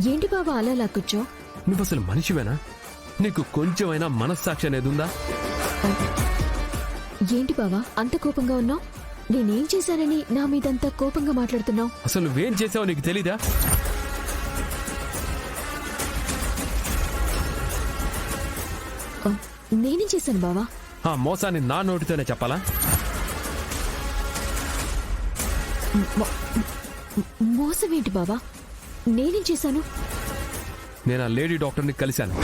ఏంటి బావా అలా లాక్కొచ్చావు? నువ్వు అసలు మనిషివేనా? నీకు కొంచెమైనా మనస్సాక్షి అనేది ఉందా? ఏంటి బావా అంత కోపంగా ఉన్నావు? నేనేం చేశానని నా మీదంతా కోపంగా మాట్లాడుతున్నావు? అసలు నువ్వేం చేసావో నీకు తెలీదా? నేనేం చేశాను బావా? ఆ మోసాన్ని నా నోటితోనే చెప్పాలా? మోసం ఏంటి బావా? నేనేం చేశాను? నేను ఆ లేడీ డాక్టర్ని కలిశాను.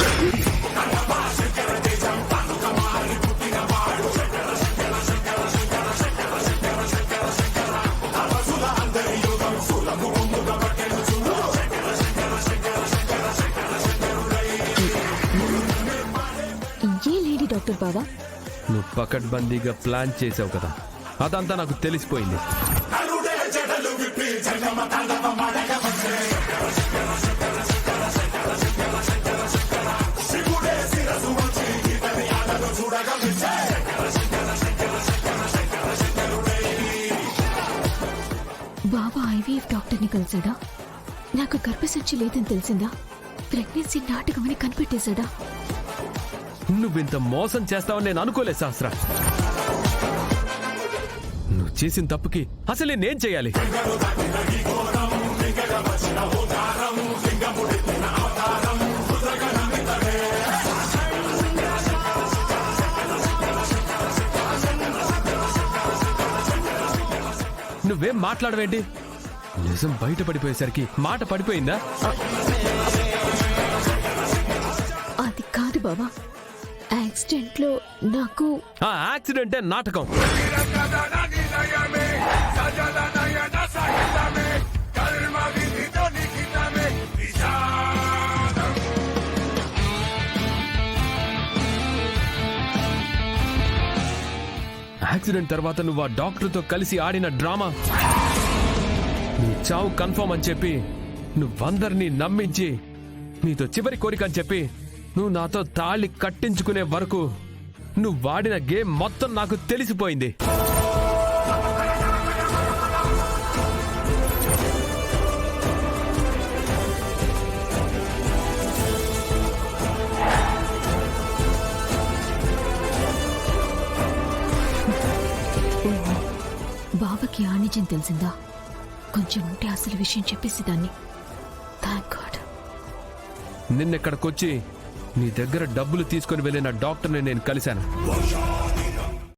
ఏ లేడీ డాక్టర్ బావా? నువ్వు పకడ్బందీగా ప్లాన్ చేసావు కదా, అదంతా నాకు తెలిసిపోయింది. బాబా ఐవీఎఫ్ డాక్టర్ని కలిసాడా? నాకు గర్భసంచి లేదని తెలిసిందా? ప్రెగ్నెన్సీ నాటకమని కనిపెట్టేశాడా? నువ్వింత మోసం చేస్తావని నేను అనుకోలేదు శాస్త్ర. నువ్వు చేసిన తప్పుకి అసలు నేనేం చేయాలి? నువ్వేం మాట్లాడవేంటి? నిజం బయటపడిపోయేసరికి మాట పడిపోయిందా? అది కాదు బాబా, యాక్సిడెంట్ లో నాకు ఆ యాక్సిడెంటే నాటకం. యాక్సిడెంట్ తర్వాత నువ్వు ఆ డాక్టర్తో కలిసి ఆడిన డ్రామా, నీ చావు కన్ఫర్మ్ అని చెప్పి నువ్వందరినీ నమ్మించి నీతో చివరి కోరిక అని చెప్పి నువ్వు నాతో తాళి కట్టించుకునే వరకు నువ్వు వాడిన గేమ్ మొత్తం నాకు తెలిసిపోయింది. బాబాకి ఆ నిజం తెలిసిందా? కొంచెం ఉంటే అసలు విషయం చెప్పేసేదాన్ని. Thank God. నిన్నెక్కడికొచ్చి నీ దగ్గర డబ్బులు తీసుకుని వెళ్ళిన డాక్టర్ని నేను కలిశాను.